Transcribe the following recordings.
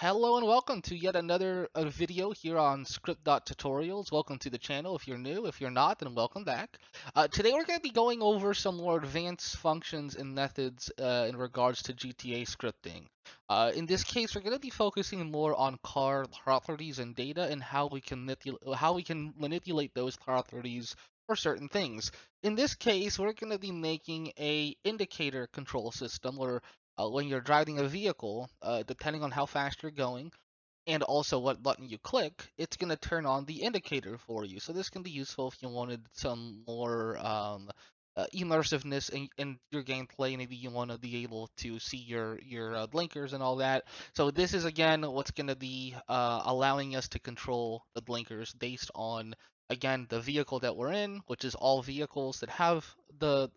Hello and welcome to yet another video here on Script.Tutorials. Welcome to the channel if you're new. If you're not, then welcome back. Today we're going to be going over some more advanced functions and methods in regards to GTA scripting. In this case, we're going to be focusing more on car properties and data and how we can manipulate those properties for certain things. In this case, we're going to be making a indicator control system where when you're driving a vehicle, depending on how fast you're going and also what button you click, it's going to turn on the indicator for you. So this can be useful if you wanted some more immersiveness in your gameplay. Maybe you want to be able to see your blinkers and all that. So this is again what's going to be allowing us to control the blinkers based on again the vehicle that we're in, which is all vehicles that have the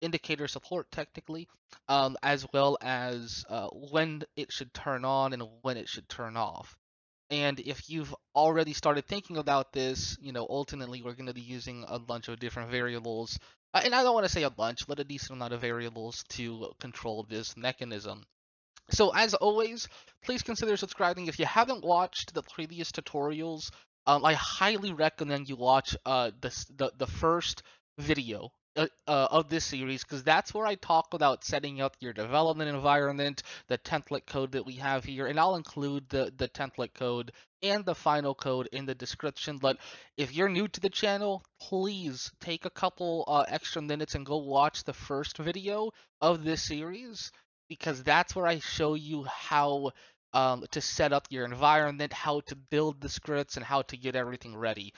indicator support technically, as well as when it should turn on and when it should turn off. And if you've already started thinking about this, ultimately we're going to be using a bunch of different variables. And I don't want to say a bunch, but a decent amount of variables to control this mechanism. So as always, please consider subscribing. If you haven't watched the previous tutorials, I highly recommend you watch the first video of this series, because that's where I talk about setting up your development environment, the template code that we have here, and I'll include the template code and the final code in the description. But if you're new to the channel, please take a couple extra minutes and go watch the first video of this series, because that's where I show you how to set up your environment, how to build the scripts, and how to get everything ready.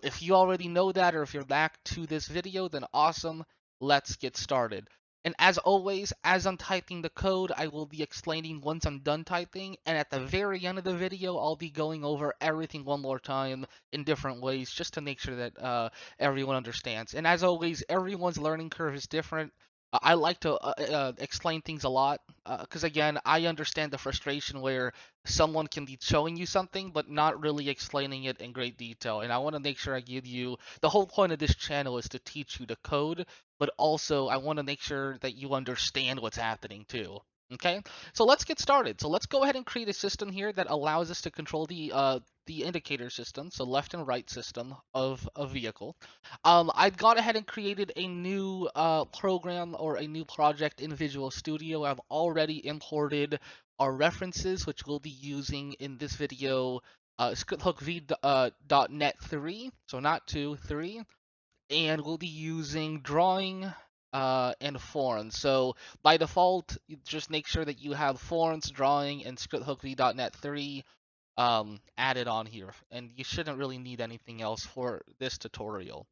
If you already know that, or if you're back to this video, then awesome. Let's get started. And as always, as I'm typing the code, I will be explaining once I'm done typing, and at the very end of the video, I'll be going over everything one more time in different ways, just to make sure that everyone understands. And as always, everyone's learning curve is different. I like to explain things a lot because, again, I understand the frustration where someone can be showing you something but not really explaining it in great detail. And I want to make sure I give you the whole point of this channel is to teach you the code, but also I want to make sure that you understand what's happening too. Okay, so let's get started. So let's go ahead and create a system here that allows us to control the indicator system, so left and right system of a vehicle. I've gone ahead and created a new program or a new project in Visual Studio. I've already imported our references, which we'll be using in this video, ScriptHookV .NET 3, so not 2, 3, and we'll be using drawing and forms. So by default, just make sure that you have forms, drawing, and ScriptHookV .NET 3 added on here, and you shouldn't really need anything else for this tutorial.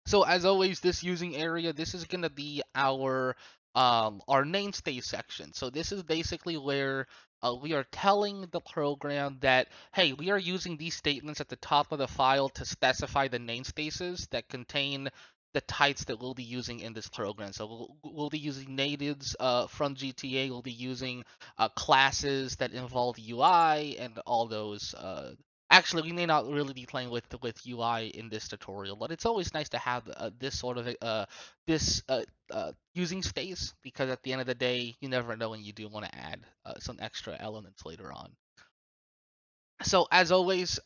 So as always, this using area, this is going to be our namespace section. So this is basically where we are telling the program that, hey, we are using these statements at the top of the file to specify the namespaces that contain the types that we'll be using in this program. So we'll be using natives from GTA. We'll be using classes that involve UI and all those actually, we may not really be playing with UI in this tutorial, but it's always nice to have this sort of this using space, because at the end of the day, you never know when you do want to add some extra elements later on. So as always,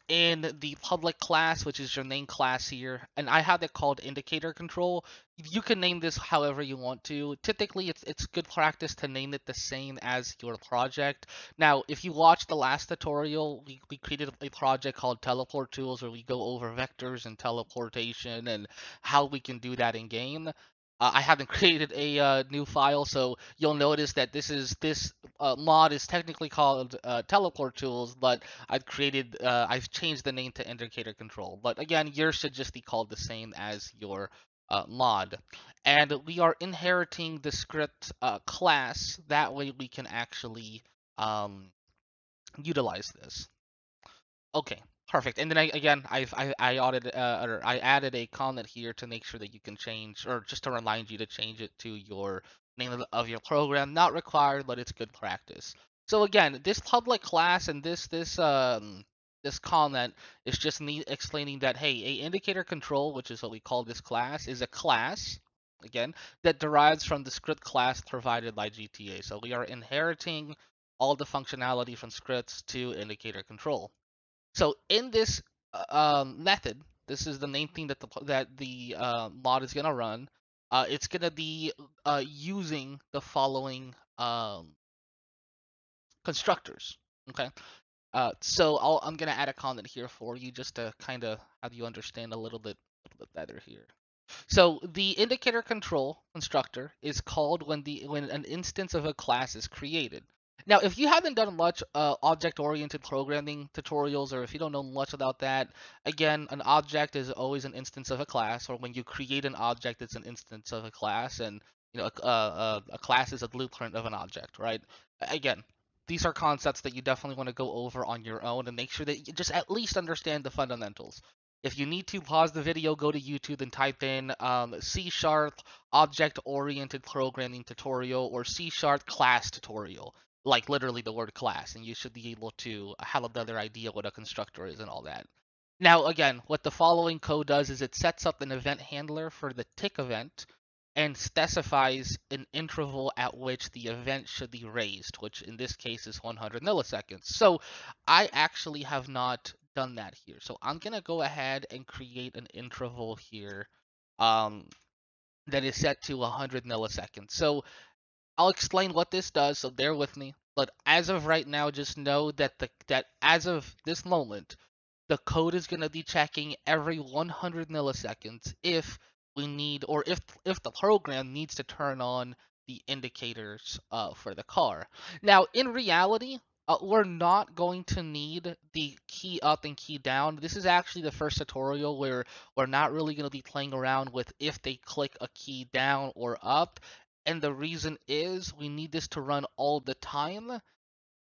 in the public class, which is your main class here, and I have it called indicator control. You can name this however you want to. Typically, it's good practice to name it the same as your project. Now, if you watched the last tutorial, we created a project called Teleport Tools, where we go over vectors and teleportation and how we can do that in game. I haven't created a new file, so you'll notice that this mod is technically called Teleport Tools, but I've changed the name to Indicator Control. But again, yours should just be called the same as your mod. And we are inheriting the script class. That way we can actually utilize this. Okay, perfect. And then I added a comment here to make sure that you can change, or just to remind you to change it to your name of your program. Not required, but it's good practice. So again, this public class and this comment is just me explaining that, hey, a indicator control, which is what we call this class, is a class again that derives from the script class provided by GTA. So we are inheriting all the functionality from scripts to indicator control. So in this method, this is the main thing that the mod is gonna run. It's gonna be using the following constructors. Okay. I'm gonna add a comment here for you just to kind of have you understand a little bit better here. So the indicator control constructor is called when an instance of a class is created. Now, if you haven't done much object-oriented programming tutorials, or if you don't know much about that, again, an object is always an instance of a class, or when you create an object, it's an instance of a class, and a class is a blueprint of an object, right? Again, these are concepts that you definitely want to go over on your own and make sure that you just at least understand the fundamentals. If you need to, pause the video, go to YouTube and type in C# object-oriented programming tutorial or C# class tutorial, like literally the word class, and you should be able to have a better idea what a constructor is and all that. Now, again, what the following code does is it sets up an event handler for the tick event and specifies an interval at which the event should be raised, which in this case is 100 milliseconds. So I actually have not done that here. So I'm going to go ahead and create an interval here um, that is set to 100 milliseconds. So I'll explain what this does, so bear with me. But as of right now, just know that that as of this moment, the code is going to be checking every 100 milliseconds if we need, or if the program needs to turn on the indicators for the car. Now, in reality, we're not going to need the key up and key down. This is actually the first tutorial where we're not really going to be playing around with if they click a key down or up. And the reason is we need this to run all the time,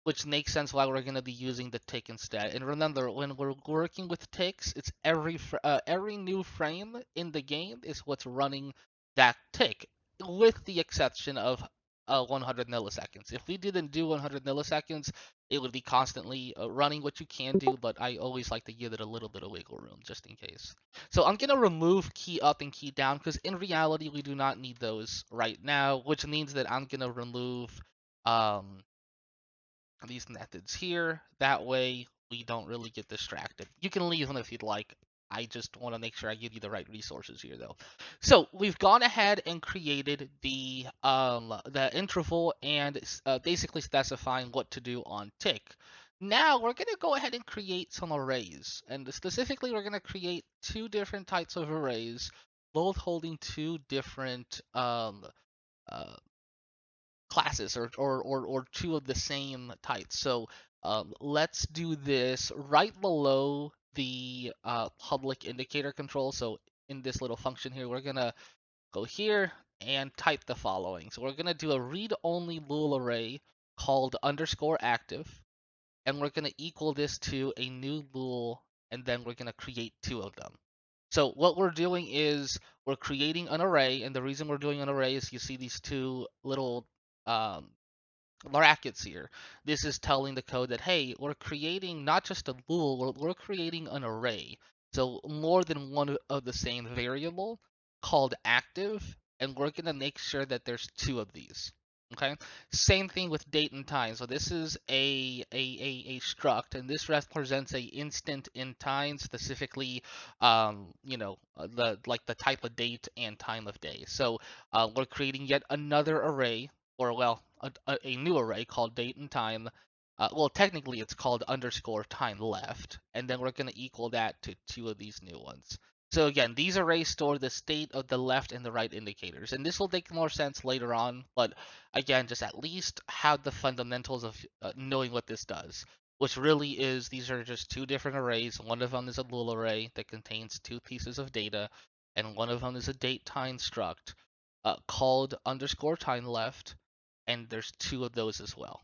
which makes sense why we're going to be using the tick instead. And remember, when we're working with ticks, it's every new frame in the game is what's running that tick, with the exception of 100 milliseconds. If we didn't do 100 milliseconds, it would be constantly running, what you can do, but I always like to give it a little bit of wiggle room just in case. So I'm going to remove key up and key down because in reality we do not need those right now, which means that I'm going to remove um, these methods here. That way we don't really get distracted. You can leave them if you'd like. I just want to make sure I give you the right resources here though. So we've gone ahead and created the interval and basically specifying what to do on tick. Now we're going to go ahead and create some arrays, and specifically we're going to create two different types of arrays, both holding two different uh, classes or two of the same types. So let's do this right below the public indicator control. So in this little function here, we're gonna go here and type the following. So we're gonna do a read-only bool array called underscore active, and we're gonna equal this to a new bool, and then we're gonna create two of them. So what we're doing is we're creating an array, and the reason we're doing an array is you see these two little um, brackets here. This is telling the code that, hey, we're creating not just a bool, we're creating an array. So more than one of the same variable called active, and we're going to make sure that there's two of these. Okay. Same thing with date and time. So this is a struct, and this represents a instant in time, specifically, the type of date and time of day. So we're creating yet another array, or well, a new array called date and time. Well, technically it's called underscore time left, and then we're going to equal that to two of these new ones. So again, these arrays store the state of the left and the right indicators, and this will make more sense later on, but again, just at least have the fundamentals of knowing what this does, which really is these are just two different arrays. One of them is a bool array that contains two pieces of data, and one of them is a date time struct called underscore time left, and there's two of those as well.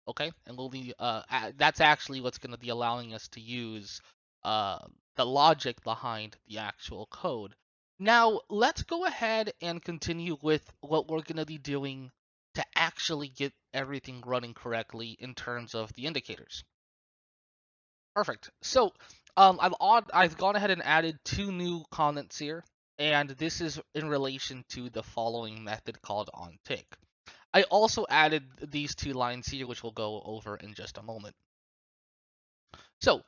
Okay, and we'll be that's actually what's going to be allowing us to use uh, the logic behind the actual code. Now let's go ahead and continue with what we're going to be doing to actually get everything running correctly in terms of the indicators. Perfect. So I've gone ahead and added two new comments here, and this is in relation to the following method called onTick. I also added these two lines here, which we'll go over in just a moment. So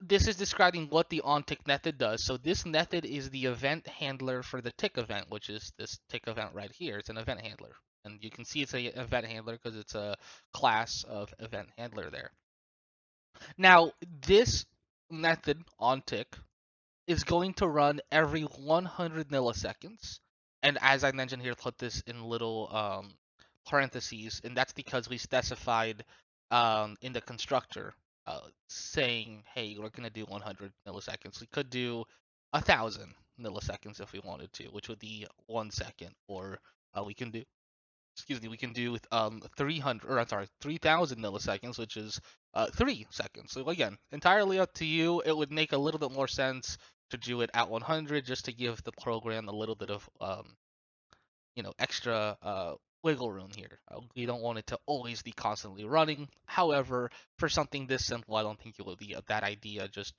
this is describing what the onTick method does. So this method is the event handler for the tick event, which is this tick event right here. It's an event handler. And you can see it's an event handler because it's a class of event handler there. Now, this method onTick is going to run every 100 milliseconds. And as I mentioned here, put this in little parentheses, and that's because we specified in the constructor saying, hey, we're going to do 100 milliseconds. We could do 1,000 milliseconds if we wanted to, which would be 1 second, or we can do we can do 300, or I'm sorry, 3,000 milliseconds, which is 3 seconds. So again, entirely up to you. It would make a little bit more sense to do it at 100 just to give the program a little bit of extra wiggle room here. We don't want it to always be constantly running. However, for something this simple, I don't think it would be a bad idea just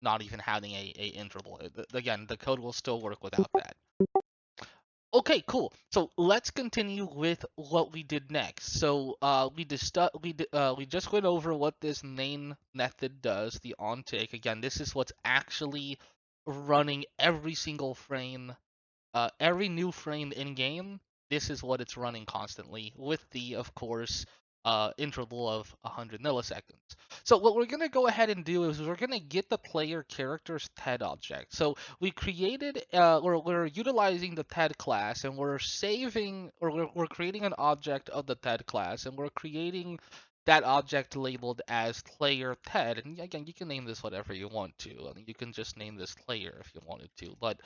not even having a interval. Again, the code will still work without that. Okay, cool. So let's continue with what we did next. So we just went over what this main method does, the onTick. Again, this is what's actually running every single frame, every new frame in game. This is what it's running constantly with the, of course, interval of 100 milliseconds. So what we're gonna go ahead and do is we're gonna get the player character's TED object. So we created, we're utilizing the TED class, and we're saving, or we're creating an object of the TED class, and we're creating that object labeled as player TED. And again, you can name this whatever you want to. I mean, you can just name this player if you wanted to, but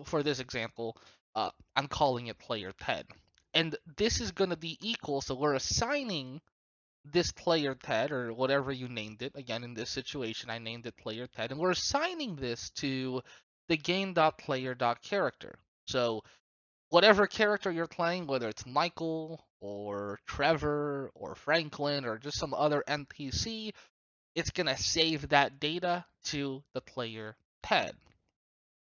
for this example, I'm calling it player TED. And this is going to be equal, so we're assigning this player TED, or whatever you named it. Again, in this situation, I named it player TED, and we're assigning this to the game.player.character. So whatever character you're playing, whether it's Michael or Trevor or Franklin or just some other NPC, it's going to save that data to the player TED.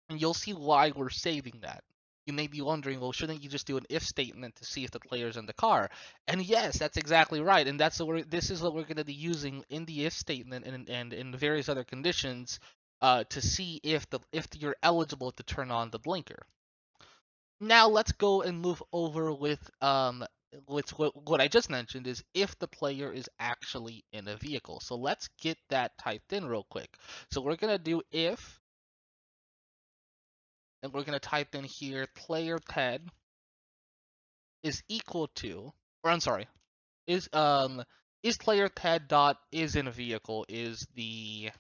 And you'll see why we're saving that. You may be wondering, well, shouldn't you just do an if statement to see if the player's in the car? And yes, that's exactly right. And this is what we're going to be using in the if statement and in various other conditions to see if you're eligible to turn on the blinker. Now let's go and move over with what I just mentioned, is if the player is actually in a vehicle. So let's get that typed in real quick. So we're going to do if, and we're going to type in here player TED is equal to, or I'm sorry, is player TED dot is in a vehicle is the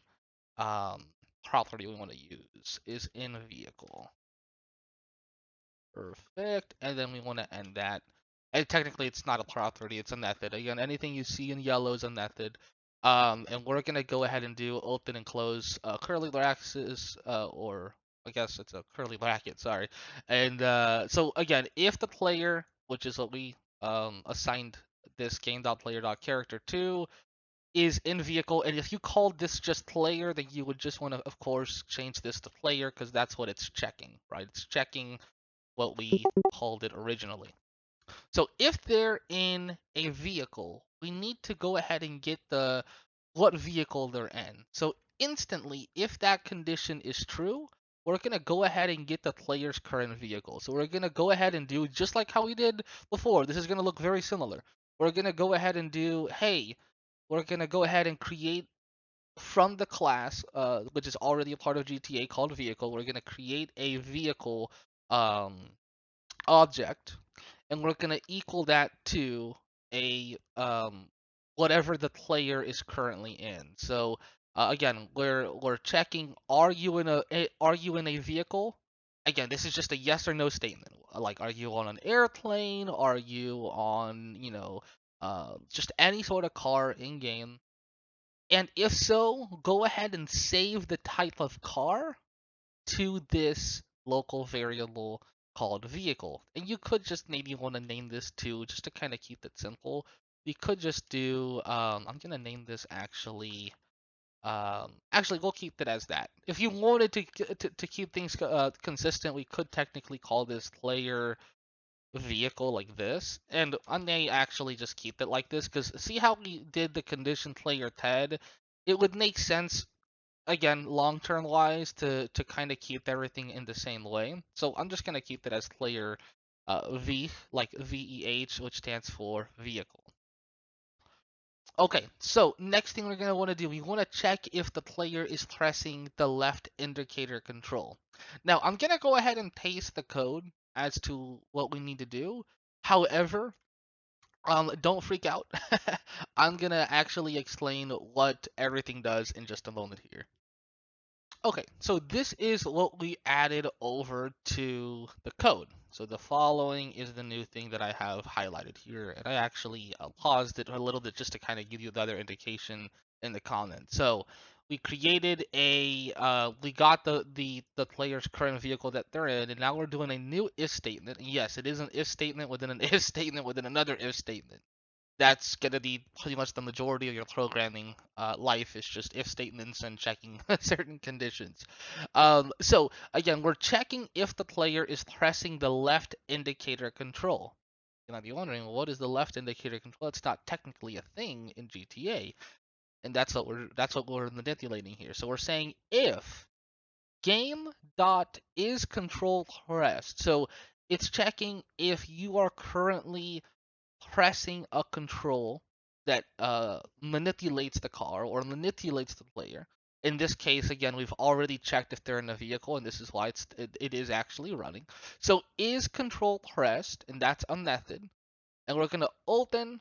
um property we want to use, is in a vehicle. Perfect. And then we want to end that. And technically, it's not a property, it's a method. Again, anything you see in yellow is a method. And we're going to go ahead and do open and close curly brackets, or I guess it's a curly bracket, sorry. And so again, if the player, which is what we assigned this game.player.character to, is in vehicle, and if you called this just player, then you would just want to, of course, change this to player because that's what it's checking, right? It's checking what we called it originally. So if they're in a vehicle, we need to go ahead and get what vehicle they're in. So instantly, if that condition is true, we're going to go ahead and get the player's current vehicle. So we're going to go ahead and do just like how we did before. This is going to look very similar. We're going to go ahead and do, hey, we're going to go ahead and create from the class, which is already a part of GTA called vehicle. We're going to create a vehicle um, object, and we're going to equal that to a whatever the player is currently in. So again, we're checking, are you in a vehicle? Again, this is just a yes or no statement. Like, are you on an airplane? Are you on, just any sort of car in game? And if so, go ahead and save the type of car to this local variable called vehicle. And you could just maybe want to name this too, just to kind of keep it simple. You could just do, I'm going to name this actually, we'll keep it as that. If you wanted to keep things consistent, we could technically call this player vehicle like this, and I may actually just keep it like this, because see how we did the condition player TED? It would make sense, again, long-term wise, to kind of keep everything in the same way. So I'm just going to keep it as player V, like VEH, which stands for vehicle. Okay, so next thing we're going to want to do, we want to check if the player is pressing the left indicator control. Now, I'm going to go ahead and paste the code as to what we need to do. However, don't freak out. I'm going to actually explain what everything does in just a moment here. Okay, so this is what we added over to the code. So the following is the new thing that I have highlighted here, and I actually paused it a little bit just to kind of give you the other indication in the comment. So we created we got the player's current vehicle that they're in, and now we're doing a new if statement. And yes, it is an if statement within an if statement within another if statement. That's going to be pretty much the majority of your programming life, is just if statements and checking certain conditions. So again, we're checking if the player is pressing the left indicator control. You might be wondering, what is the left indicator control? It's not technically a thing in GTA, and that's what we're manipulating here. So we're saying if game dot is control pressed. So it's checking if you are currently pressing a control that manipulates the car or manipulates the player. In this case, again, we've already checked if they're in a vehicle, and this is why it is actually running. So is control pressed, and that's a method. And we're going to open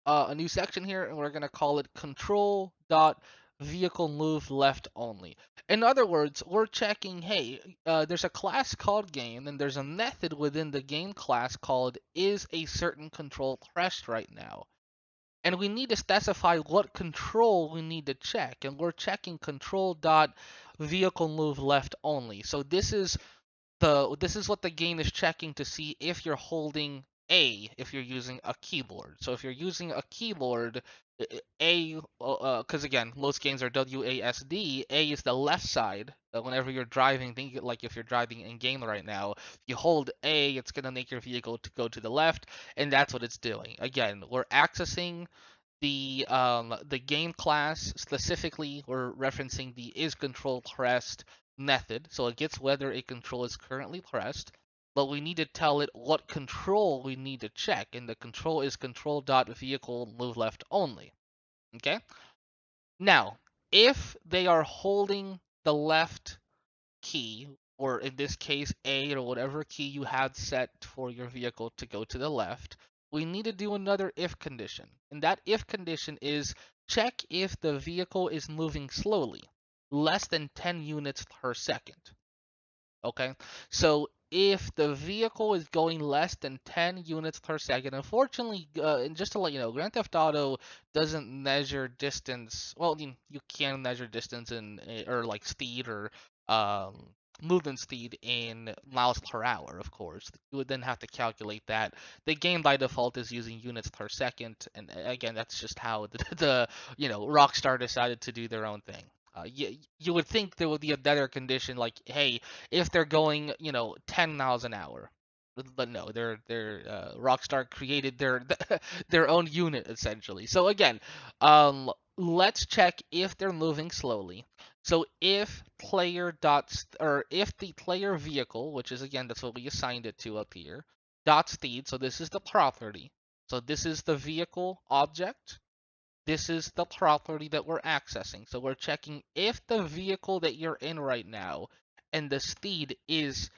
a new section here, and we're going to call it control dot vehicle move left only. In other words, we're checking, hey, there's a class called game, and there's a method within the game class called is a certain control pressed right now. And we need to specify what control we need to check, and we're checking control dot vehicle move left only. So this is what the game is checking to see if you're holding A if you're using a keyboard. So if you're using a keyboard, A, because again, most games are WASD. A is the left side. Whenever you're driving, think it like if you're driving in game right now, if you hold A, it's gonna make your vehicle to go to the left, and that's what it's doing. Again, we're accessing the game class. Specifically, we're referencing the is control pressed method, so it gets whether a control is currently pressed, but we need to tell it what control we need to check, and the control is control.vehicle move left only. Okay? Now, if they are holding the left key, or in this case A, or whatever key you had set for your vehicle to go to the left, we need to do another if condition. And that if condition is check if the vehicle is moving slowly, less than 10 units per second. Okay, so if the vehicle is going less than 10 units per second, unfortunately, and just to let you know, Grand Theft Auto doesn't measure distance. Well, you can measure distance in, or like speed or um, movement speed in miles per hour, of course. You would then have to calculate that. The game by default is using units per second, and again, that's just how the Rockstar decided to do their own thing. You would think there would be a better condition, like, hey, if they're going, 10 miles an hour. But no, they're Rockstar created their their own unit essentially. So again, let's check if they're moving slowly. So if player dot or if the player vehicle, which is again that's what we assigned it to up here, dot speed. So this is the property. So this is the vehicle object. This is the property that we're accessing. So we're checking if the vehicle that you're in right now and the speed is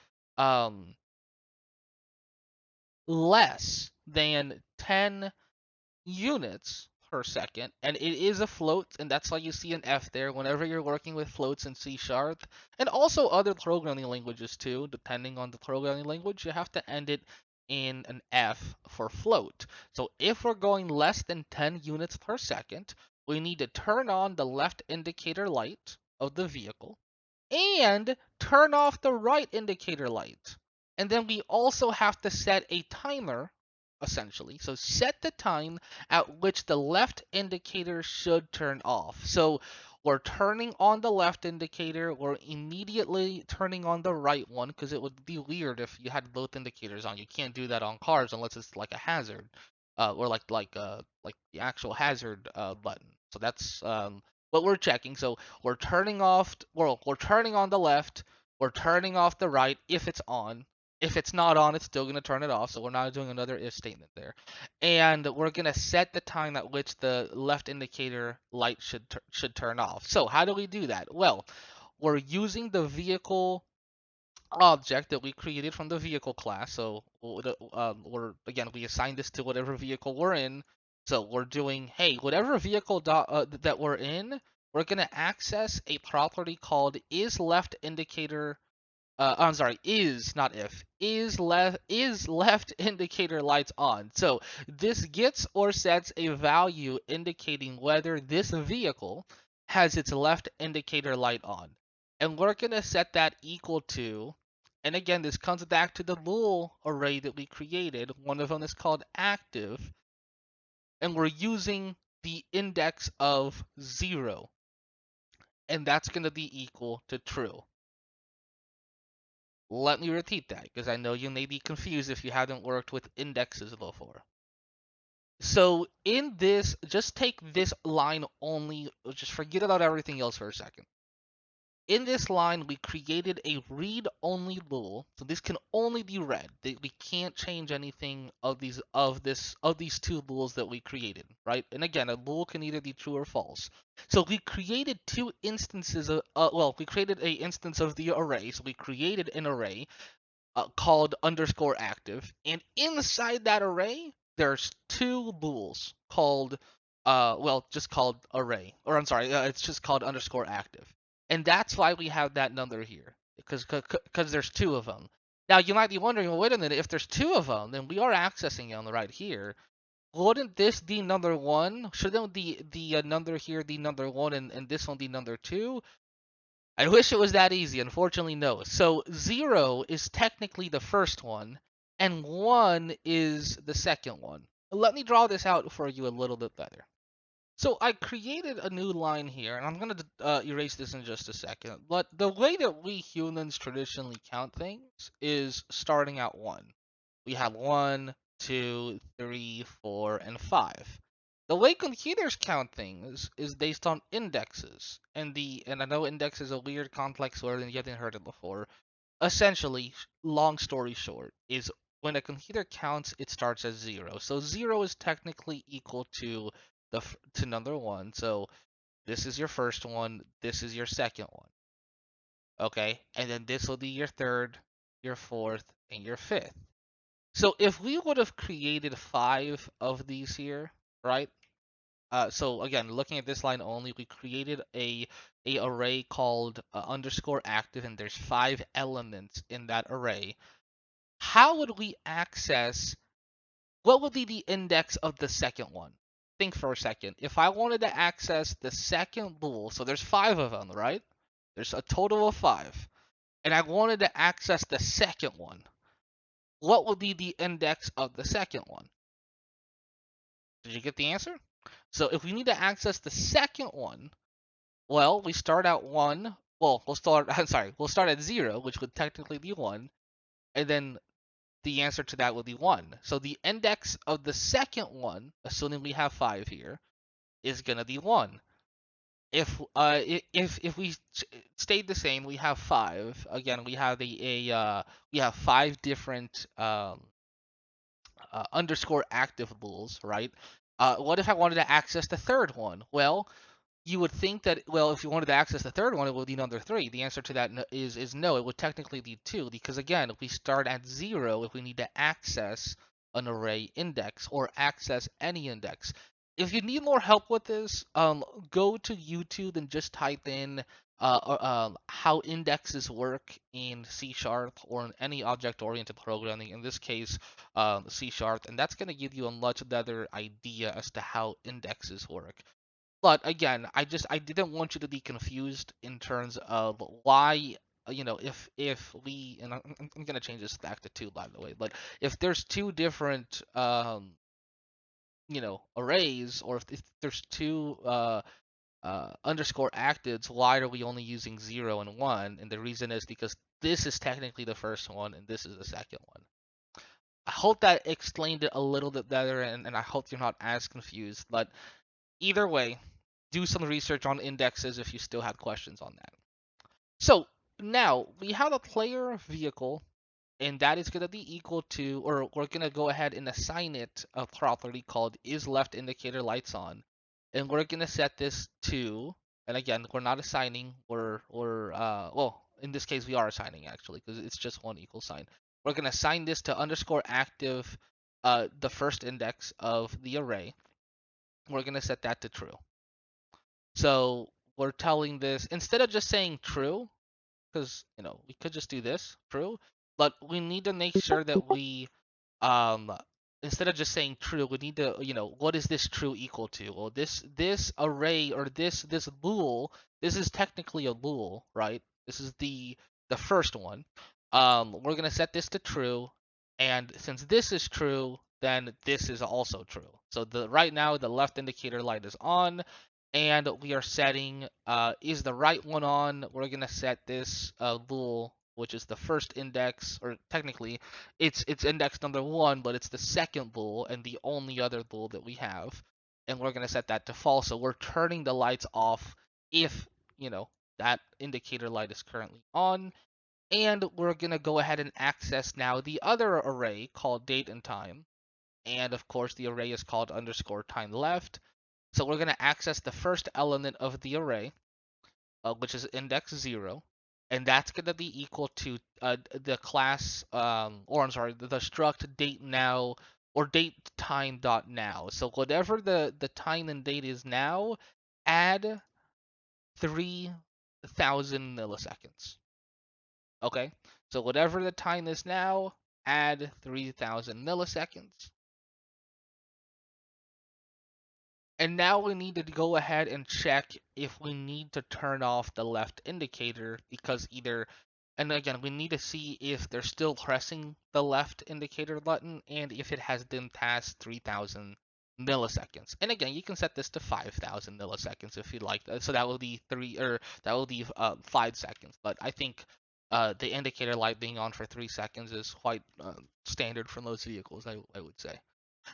less than 10 units per second, and it is a float, and that's why you see an F there whenever you're working with floats in C#, and also other programming languages too. Depending on the programming language, you have to end it in an F for float. So if we're going less than 10 units per second, we need to turn on the left indicator light of the vehicle and turn off the right indicator light. And then we also have to set a timer, essentially. So set the time at which the left indicator should turn off. So we're turning on the left indicator, we're immediately turning on the right one, because it would be weird if you had both indicators on. You can't do that on cars unless it's like a hazard, or like the actual hazard button. So that's what we're checking. So we're turning off, we're turning on the left, we're turning off the right if it's on. If it's not on, it's still going to turn it off. So we're not doing another if statement there. And we're going to set the time at which the left indicator light should turn off. So how do we do that? Well, we're using the vehicle object that we created from the vehicle class. So we assign this to whatever vehicle we're in. So we're doing, hey, whatever vehicle that we're in, we're going to access a property called isLeftIndicator. I'm sorry, is not if is left indicator lights on. So this gets or sets a value indicating whether this vehicle has its left indicator light on, and we're gonna set that equal to. And again, this comes back to the bool array that we created. One of them is called active, and we're using the index of 0, and that's gonna be equal to true. Let me repeat that, because I know you may be confused if you haven't worked with indexes before. So in this, just take this line only, just forget about everything else for a second. In this line, we created a read-only bool, so this can only be read. We can't change anything of these two bools that we created, right? And again, a bool can either be true or false. So we created two instances of, we created a instance of the array. So we created an array called underscore active, and inside that array there's two bools called just called array, or I'm sorry, it's just called underscore active, and that's why we have that number here, because there's two of them. Now you might be wondering, well, wait a minute, if there's two of them, then we are accessing it on the right here. Wouldn't this be number one? Shouldn't the number here be number one, and this one be number two? I wish it was that easy. Unfortunately, no. So 0 is technically the first one, and 1 is the second one. Let me draw this out for you a little bit better. So I created a new line here, and I'm going to erase this in just a second. But the way that we humans traditionally count things is starting at 1. We have 1, 2, 3, 4, and 5. The way computers count things is based on indexes, and I know index is a weird complex word and you haven't heard it before. Essentially, long story short, is when a computer counts, it starts at 0. So 0 is technically equal to to number 1. So this is your first one, this is your second one. Okay, and then this will be your third, your fourth, and your fifth. So if we would have created 5 of these here, right? So again, looking at this line only, we created a array called underscore active, and there's 5 elements in that array. How would we access? What would be the index of the second one? Think for a second. If I wanted to access the second bool, so there's 5 of them, right? There's a total of 5, and I wanted to access the second one. What would be the index of the second one? Did you get the answer? So if we need to access the second one, well, we start at 1. Well, we'll start at 0, which would technically be 1, and then the answer to that would be 1. So the index of the second one, assuming we have 5 here, is gonna be 1. If we stayed the same, we have 5. Again, we have we have 5 different underscore active bools, right? What if I wanted to access the third one? Well, you would think that, well, if you wanted to access the third one, it would be number 3. The answer to that is no. It would technically be 2, because again, if we start at 0, if we need to access an array index or access any index. If you need more help with this, go to YouTube and just type in how indexes work in C# or in any object-oriented programming. In this case, C#, and that's going to give you a much better idea as to how indexes work. But again, I didn't want you to be confused in terms of why, if we, and I'm gonna change this back to 2, by the way, but if there's 2 different arrays, or if there's 2 underscore actives, why are we only using 0 and 1? And the reason is because this is technically the first one and this is the second one. I hope that explained it a little bit better, and I hope you're not as confused. But either way, do some research on indexes if you still had questions on that. So now we have a player vehicle, and that is going to be equal to, or we're going to go ahead and assign it a property called isLeftIndicatorLightsOn, and we're going to set this to, and again, we're not assigning, well, in this case we are assigning actually, because it's just one equal sign. We're going to assign this to underscore active, the first index of the array. We're going to set that to true. So we're telling this, instead of just saying true, because we could just do this true, but we need to make sure that we um instead of just saying true, we need to, what is this true equal to? Well, this array, or this bool, this is technically a bool, right? This is the first one. We're gonna set this to true, and since this is true, then this is also true. So the right now the left indicator light is on, and we are setting is the right one on. We're gonna set this bool, which is the first index, or technically it's index number 1, but it's the second bool and the only other bool that we have, and we're gonna set that to false. So we're turning the lights off if that indicator light is currently on, and we're gonna go ahead and access now the other array called date and time, and of course the array is called underscore time left. So we're gonna access the first element of the array, which is index 0, and that's going to be equal to the class, or I'm sorry, the struct date now, or date time dot now. So whatever the time and date is now, add 3,000 milliseconds. Okay, so whatever the time is now, add 3,000 milliseconds. And now we need to go ahead and check if we need to turn off the left indicator, because either, and again, we need to see if they're still pressing the left indicator button and if it has been past 3,000 milliseconds. And again, you can set this to 5,000 milliseconds if you'd like. So that will be 5 seconds. But I think the indicator light being on for 3 seconds is quite standard for most vehicles, I would say.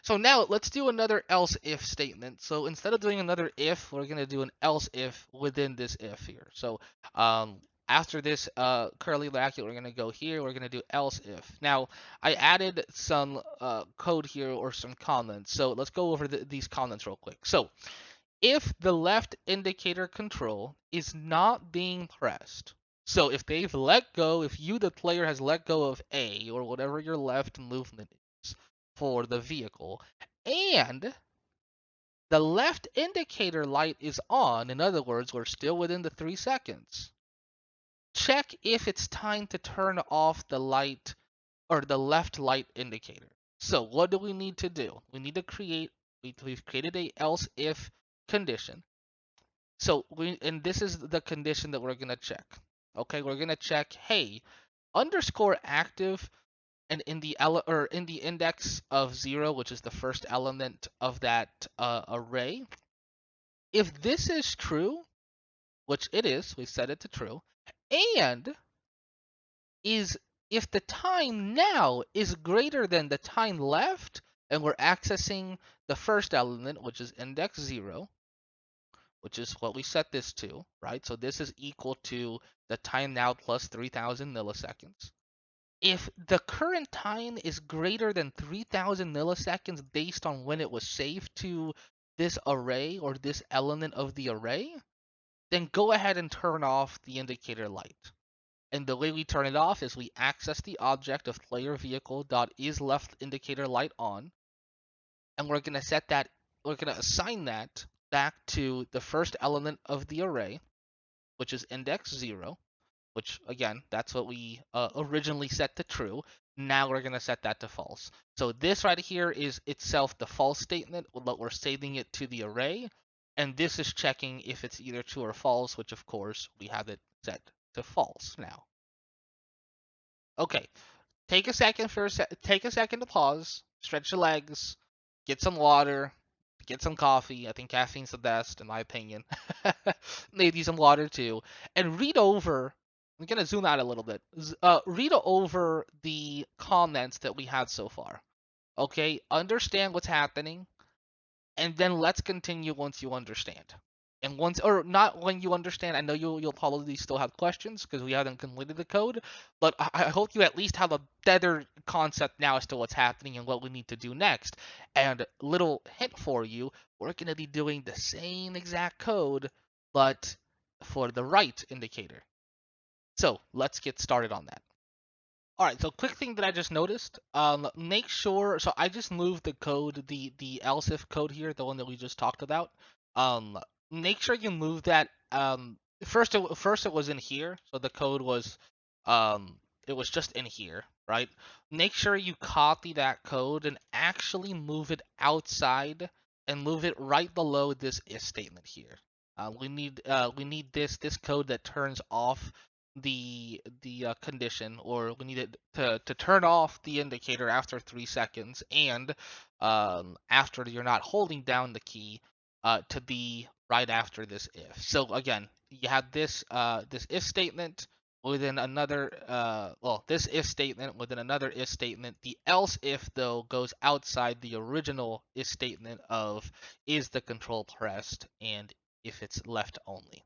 So now let's do another else if statement. So instead of doing another if, we're going to do an else if within this if here. So after this curly bracket, we're going to go here. We're going to do else if. Now, I added some code here, or some comments. So let's go over these comments real quick. So if the left indicator control is not being pressed, so if they've let go, if you, the player, has let go of A, or whatever your left movement is for the vehicle, and the left indicator light is on, in other words, we're still within the 3 seconds, check if it's time to turn off the light, or the left light indicator. So what do we need to do? We need to we've created a else if condition. So and this is the condition that we're going to check. Okay, we're going to check, hey, underscore active, and in the index of 0, which is the first element of that array, if this is true, which it is, we set it to true, and is if the time now is greater than the time left, and we're accessing the first element, which is index 0, which is what we set this to, right? So this is equal to the time now plus 3,000 milliseconds. If the current time is greater than 3,000 milliseconds based on when it was saved to this array, or this element of the array, then go ahead and turn off the indicator light. And the way we turn it off is we access the object of player vehicle.isLeftIndicatorLightOn, and we're going to assign that back to the first element of the array, which is index 0, which again, that's what we originally set to true. Now we're going to set that to false. So this right here is itself the false statement, but we're saving it to the array. And this is checking if it's either true or false, which of course we have it set to false now. Okay, take a second to pause, stretch your legs, get some water, get some coffee. I think caffeine's the best, in my opinion. Maybe some water too, and read over. I'm gonna zoom out a little bit. Read over the comments that we had so far. Okay, understand what's happening, and then let's continue once you understand. And once, or not when you understand, I know you'll probably still have questions because we haven't completed the code, but I hope you at least have a better concept now as to what's happening and what we need to do next. And little hint for you, we're going to be doing the same exact code, but for the right indicator. So let's get started on that. All right, so quick thing that I just noticed, make sure, so I just moved the code, the else if code here, the one that we just talked about. Um, Make sure you move that. First it was in here, so the code was, it was just in here, right? Make sure you copy that code and actually move it outside and move it right below this if statement here. We need this code that turns off the condition, or we need it to turn off the indicator after 3 seconds, and after you're not holding down the key, to be right after this if. So again, you have this if statement within another this if statement within another if statement. The else if though goes outside the original if statement of is the control pressed and if it's left only.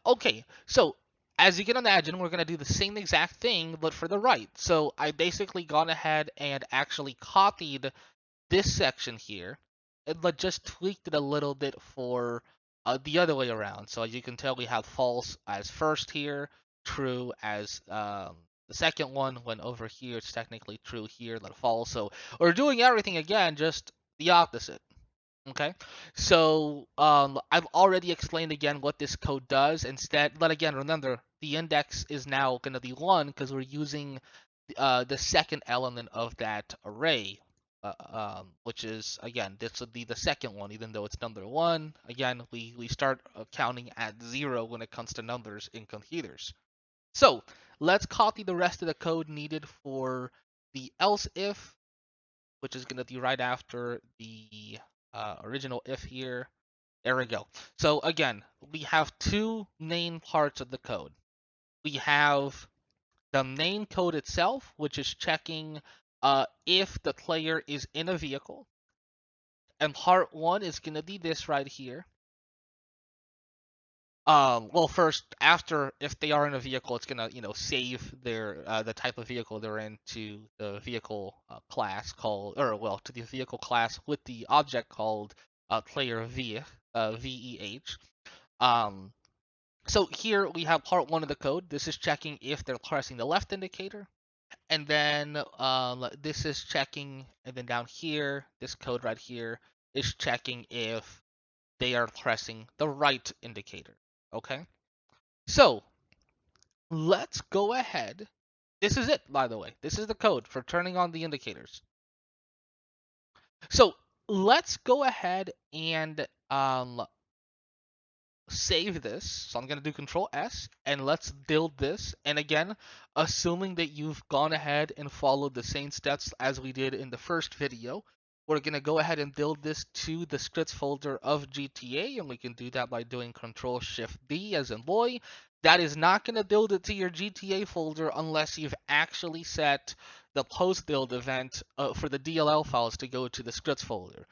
Okay, so as you can imagine, we're going to do the same exact thing, but for the right. So I basically gone ahead and actually copied this section here, but just tweaked it a little bit for the other way around. So as you can tell, we have false as first here, true as the second one, when over here it's technically true here, then false. So we're doing everything again, just the opposite. Okay, so I've already explained again what this code does instead, but again, remember, the index is now going to be 1 because we're using the second element of that array, which is, again, this would be the second one, even though it's number 1. Again, we start counting at 0 when it comes to numbers in computers. So let's copy the rest of the code needed for the else if, which is going to be right after the original if here. There we go. So again, we have two main parts of the code. We have the main code itself, which is checking if the player is in a vehicle. And part 1 is going to be this right here. Well, first, after, if they are in a vehicle, it's gonna, save their the type of vehicle they're in to the vehicle class called, or well, to the vehicle class with the object called player VEH. Um, so here we have part 1 of the code. This is checking if they're pressing the left indicator, and then this is checking, and then down here, this code right here is checking if they are pressing the right indicator. Okay. So let's go ahead. This is it, by the way. This is the code for turning on the indicators. So let's go ahead and save this. So I'm going to do Control S, and let's build this. And again, assuming that you've gone ahead and followed the same steps as we did in the first video, we're going to go ahead and build this to the scripts folder of GTA, and we can do that by doing Control Shift B as in boy. That is not going to build it to your GTA folder unless you've actually set the post build event for the DLL files to go to the scripts folder.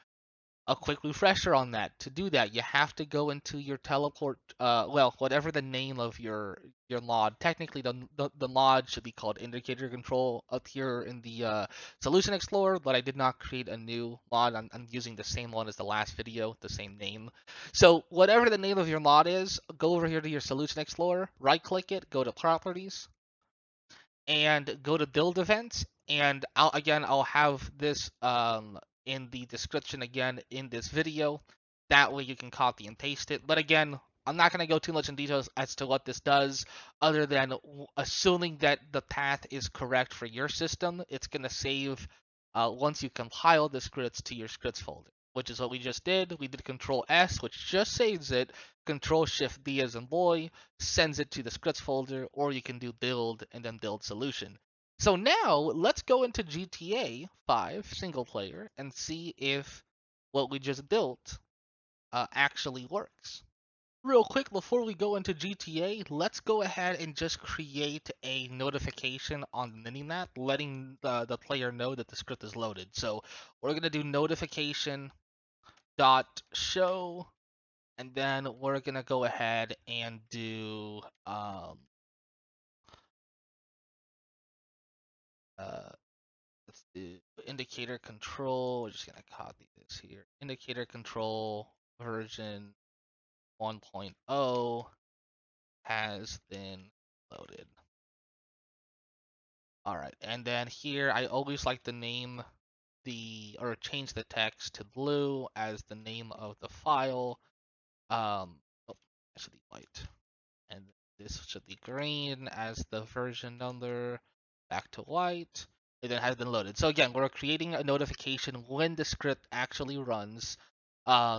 A quick refresher on that. To do that, you have to go into your teleport, well, whatever the name of your mod. Technically, the mod should be called indicator control up here in the solution explorer, but I did not create a new mod. I'm using the same one as the last video, the same name. So whatever the name of your mod is, go over here to your solution explorer, right click it, go to properties, and go to build events, and I'll have this in the description again in this video. That way you can copy and paste it. But again, I'm not going to go too much in details as to what this does, other than assuming that the path is correct for your system, it's going to save once you compile the scripts to your scripts folder, which is what we just did. We did Control S, which just saves it. Control Shift B as in boy sends it to the scripts folder, or you can do build and then build solution. So now let's go into GTA 5 single player and see if what we just built actually works. Real quick, before we go into GTA, let's go ahead and just create a notification on Minimap letting the player know that the script is loaded. So we're going to do notification dot show, and then we're going to go ahead and do uh, let's do indicator control. We're just going to copy this here. Indicator control version 1.0 has been loaded. All right, and then here I always like to name or change the text to blue as the name of the file. Oh, that should be white, and this should be green as the version number. Back to white. And then has been loaded. So again, we're creating a notification when the script actually runs,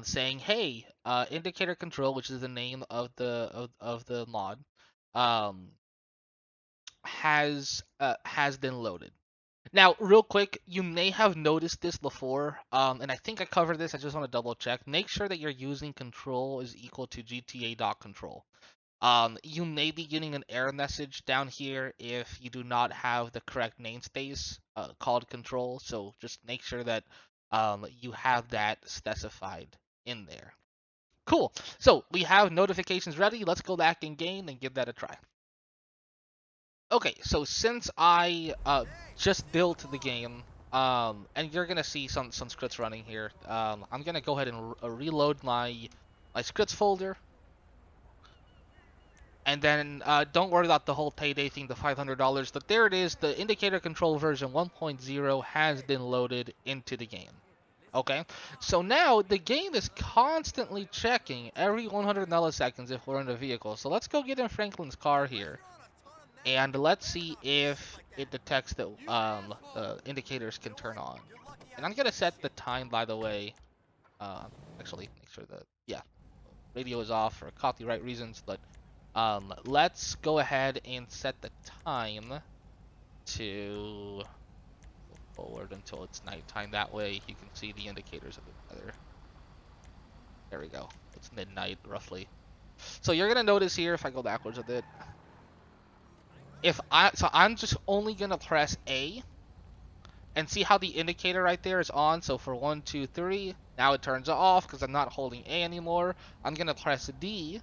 saying, "Hey, indicator control," which is the name of the mod, um, has been loaded. Now, real quick, you may have noticed this before, and I think I covered this. I just want to double check. Make sure that you're using control is equal to GTA.control. You may be getting an error message down here if you do not have the correct namespace called control. So just make sure that you have that specified in there. Cool. So we have notifications ready. Let's go back in game and give that a try. Okay, so since I just built the game, and you're gonna see some scripts running here, I'm gonna go ahead and reload my scripts folder, and then don't worry about the whole payday thing, the $500. But there it is, the indicator control version 1.0 has been loaded into the game. Okay, so now the game is constantly checking every 100 milliseconds if we're in the vehicle. So let's go get in Franklin's car here. And let's see if it detects that the indicators can turn on. And I'm gonna set the time, by the way. Actually, make sure that radio is off for copyright reasons. But let's go ahead and set the time to go forward until it's nighttime. That way you can see the indicators a bit better. There we go. It's midnight roughly. So you're gonna notice here if I go backwards a bit. So I'm just only gonna press A and see how the indicator right there is on. So for 1, 2, 3, now it turns off because I'm not holding A anymore. I'm gonna press D.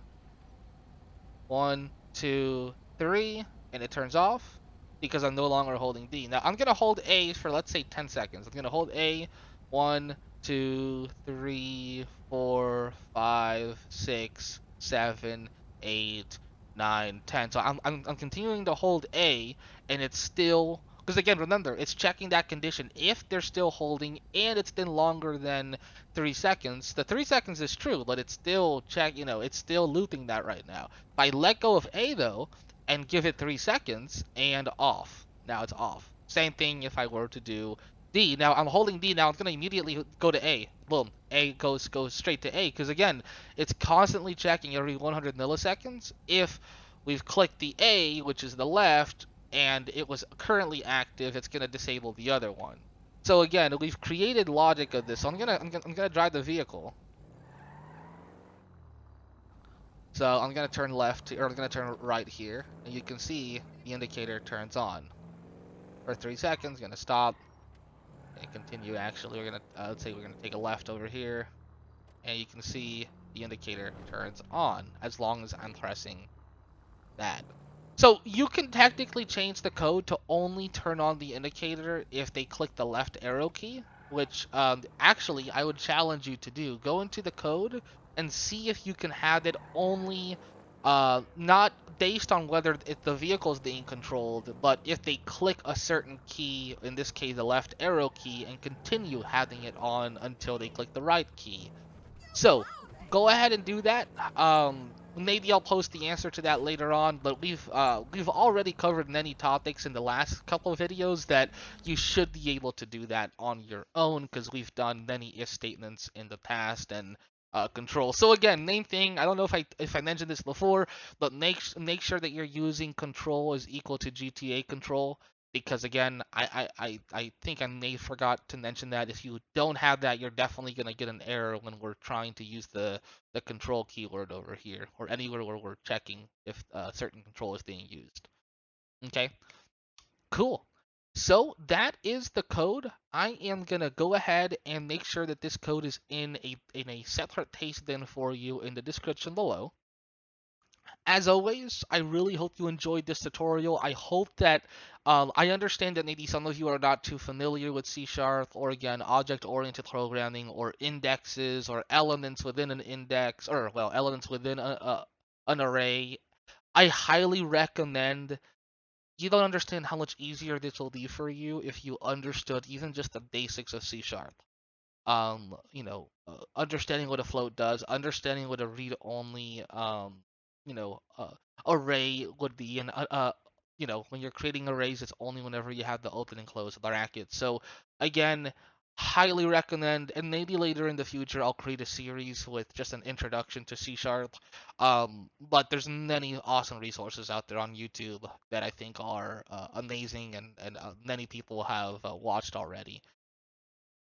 1, 2, 3, and it turns off because I'm no longer holding D. Now I'm gonna hold A for, let's say, 10 seconds. I'm gonna hold A. 1, 2, 3, 4, 5, 6, 7, 8, 9, 10. So I'm continuing to hold A, and it's still, because again, remember, it's checking that condition. If they're still holding and it's been longer than 3 seconds, the 3 seconds is true, but it's still it's still looping that right now. If I let go of A though and give it 3 seconds and off, now it's off. Same thing if I were to do D. Now I'm holding D. Now it's gonna immediately go to A. Boom. A goes straight to A because again, it's constantly checking every 100 milliseconds. If we've clicked the A, which is the left, and it was currently active, it's gonna disable the other one. So again, we've created logic of this. So I'm gonna drive the vehicle. So I'm gonna turn left, or I'm gonna turn right here, and you can see the indicator turns on. For 3 seconds, gonna stop and continue. Actually, we're gonna let's say we're gonna take a left over here, and you can see the indicator turns on as long as I'm pressing that. So you can technically change the code to only turn on the indicator if they click the left arrow key, which actually I would challenge you to do. Go into the code and see if you can have it only not based on whether if the vehicle is being controlled, but if they click a certain key, in this case the left arrow key, and continue having it on until they click the right key. So go ahead and do that. Maybe I'll post the answer to that later on, but we've already covered many topics in the last couple of videos that you should be able to do that on your own because we've done many if statements in the past and control. So again, main thing, I don't know if I mentioned this before, but make sure that you're using control is equal to GTA control. because again, I think I may forgot to mention that if you don't have that, you're definitely gonna get an error when we're trying to use the control keyword over here, or anywhere where we're checking if a certain control is being used. Okay, cool. So that is the code. I am gonna go ahead and make sure that this code is in a separate paste bin for you in the description below. As always, I really hope you enjoyed this tutorial. I hope that I understand that maybe some of you are not too familiar with C Sharp or again object-oriented programming or indexes or elements within an index or well elements within an array. I highly recommend you don't understand how much easier this will be for you if you understood even just the basics of C Sharp. Understanding what a float does, understanding what a read-only, array would be, and when you're creating arrays, it's only whenever you have the open and close brackets. So again, highly recommend, and maybe later in the future I'll create a series with just an introduction to C Sharp. But there's many awesome resources out there on YouTube that I think are amazing, and many people have watched already.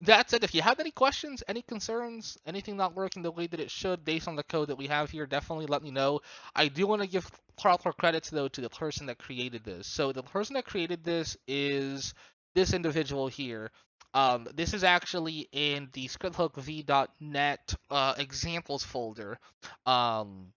That said, if you have any questions, any concerns, anything not working the way that it should based on the code that we have here, definitely let me know. I do want to give proper credits, though, to the person that created this. So the person that created this is this individual here. This is actually in the ScriptHookV.net examples folder. Um,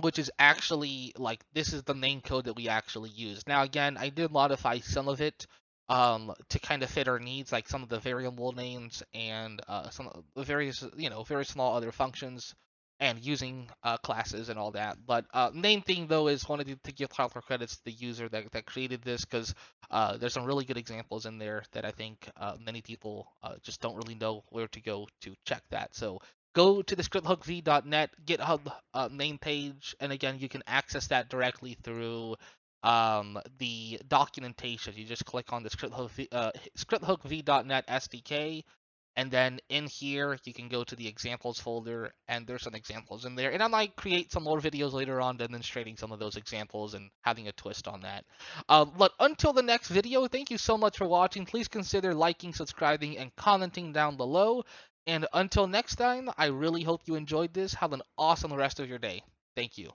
which is actually like this is the main code that we actually use. Now again, I did modify some of it to kind of fit our needs, like some of the variable names and some of the various very small other functions and using classes and all that. But main thing though is wanted to give proper credits to the user that created this because there's some really good examples in there that I think many people just don't really know where to go to check that. So go to the scripthookv.net GitHub main page, and again, you can access that directly through the documentation. You just click on the scripthookv.net SDK, and then in here, you can go to the examples folder, and there's some examples in there. And I might create some more videos later on demonstrating some of those examples and having a twist on that. But until the next video, thank you so much for watching. Please consider liking, subscribing, and commenting down below. And until next time, I really hope you enjoyed this. Have an awesome rest of your day. Thank you.